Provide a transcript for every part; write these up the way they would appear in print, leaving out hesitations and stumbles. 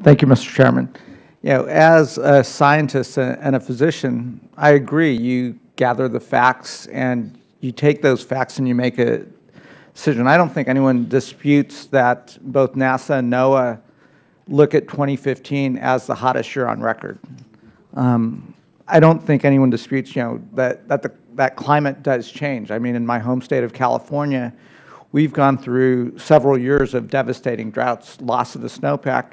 Thank you, Mr. Chairman. As a scientist and a physician, I agree. You gather the facts and you take those facts and you make a decision. I don't think anyone disputes that both NASA and NOAA look at 2015 as the hottest year on record. I don't think anyone disputes, that climate does change. I mean, in my home state of California, we've gone through several years of devastating droughts, loss of the snowpack.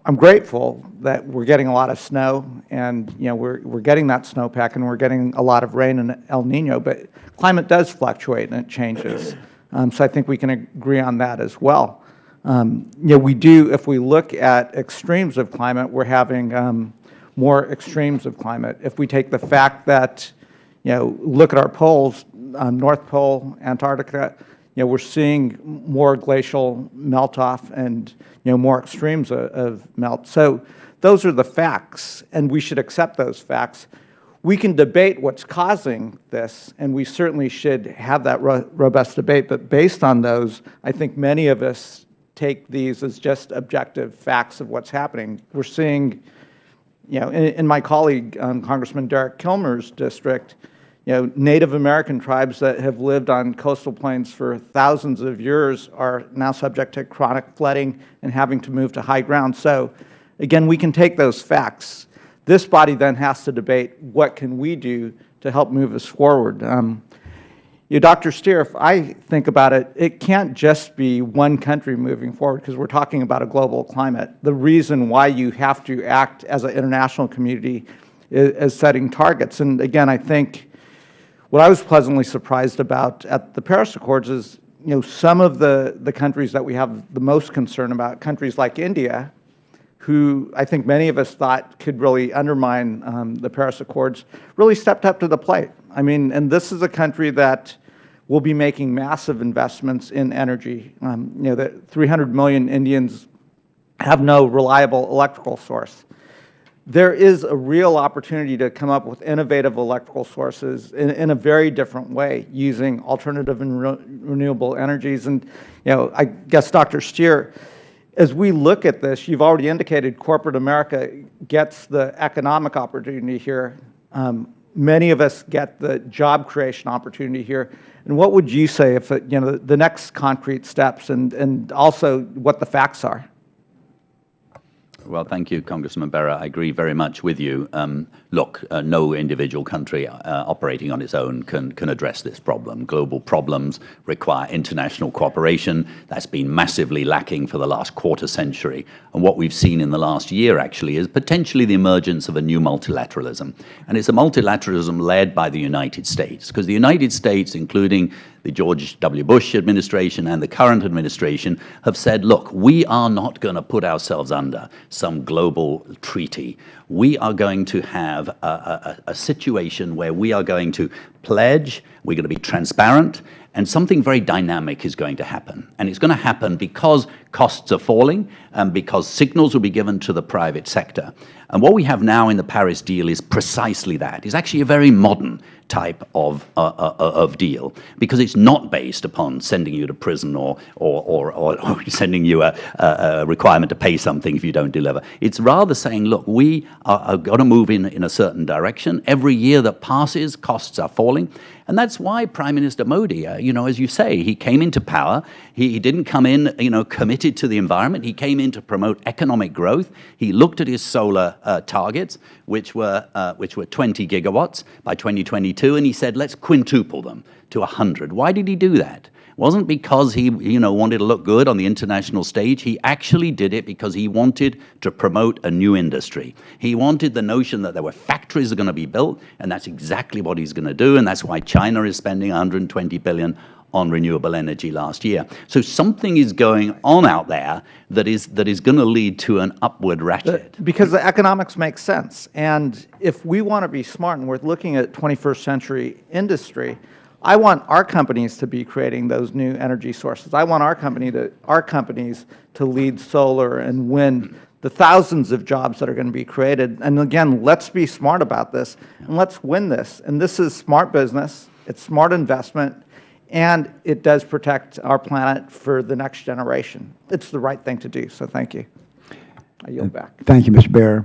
I'm grateful that we're getting a lot of snow, and we're getting that snowpack, and we're getting a lot of rain in El Nino. But climate does fluctuate and it changes. So I think we can agree on that as well. We do. If we look at extremes of climate, we're having more extremes of climate. If we take the fact that look at our poles, North Pole, Antarctica, we're seeing more glacial melt-off and more extremes of melt. So those are the facts, and we should accept those facts. We can debate what's causing this, and we certainly should have that robust debate, but based on those, I think many of us take these as just objective facts of what's happening. We're seeing, in my colleague, Congressman Derek Kilmer's district, Native American tribes that have lived on coastal plains for thousands of years are now subject to chronic flooding and having to move to high ground. So, again, we can take those facts. This body then has to debate what can we do to help move us forward. Dr. Steer, if I think about it, it can't just be one country moving forward because we're talking about a global climate. The reason why you have to act as an international community is setting targets. And again, I think what I was pleasantly surprised about at the Paris Accords is, some of the countries that we have the most concern about, countries like India, who I think many of us thought could really undermine the Paris Accords, really stepped up to the plate. I mean, and this is a country that will be making massive investments in energy. That 300 million Indians have no reliable electrical source. There is a real opportunity to come up with innovative electrical sources in a very different way using alternative and renewable energies. And, I guess, Dr. Steer, as we look at this, you've already indicated corporate America gets the economic opportunity here. Many of us get the job creation opportunity here. And what would you say if, the next concrete steps and also what the facts are? Well, thank you, Congressman Bera. I agree very much with you. Look, no individual country operating on its own can address this problem. Global problems require international cooperation. That's been massively lacking for the last quarter century. And what we've seen in the last year, actually, is potentially the emergence of a new multilateralism. And it's a multilateralism led by the United States, because the United States, including the George W. Bush administration and the current administration, have said, look, we are not going to put ourselves under some global treaty. We are going to have a situation where we are going to pledge, we're going to be transparent, and something very dynamic is going to happen. And it's going to happen because costs are falling and because signals will be given to the private sector. And what we have now in the Paris deal is precisely that. It's actually a very modern type of deal, because it's not based upon sending you to prison or sending you a requirement to pay something if you don't deliver. It's rather saying, look, we are going to move in a certain direction. Every year that passes, costs are falling. And that's why Prime Minister Modi, as you say, he came into power. He didn't come in, committed to the environment. He came in to promote economic growth. He looked at his solar targets, which were 20 gigawatts by 2022, and he said, let's quintuple them to 100. Why did he do that? It wasn't because he, wanted to look good on the international stage. He actually did it because he wanted to promote a new industry. He wanted the notion that there were factories that are going to be built, and that's exactly what he's going to do, and that's why China is spending $120 billion on renewable energy last year. So something is going on out there that is going to lead to an upward ratchet. Because the economics make sense. And if we want to be smart and we're looking at 21st century industry, I want our companies to be creating those new energy sources. I want our companies to lead solar and wind, the thousands of jobs that are going to be created. And again, let's be smart about this, and let's win this. And this is smart business, it's smart investment, and it does protect our planet for the next generation. It's the right thing to do, so thank you. I yield back. Thank you, Mr. Bera.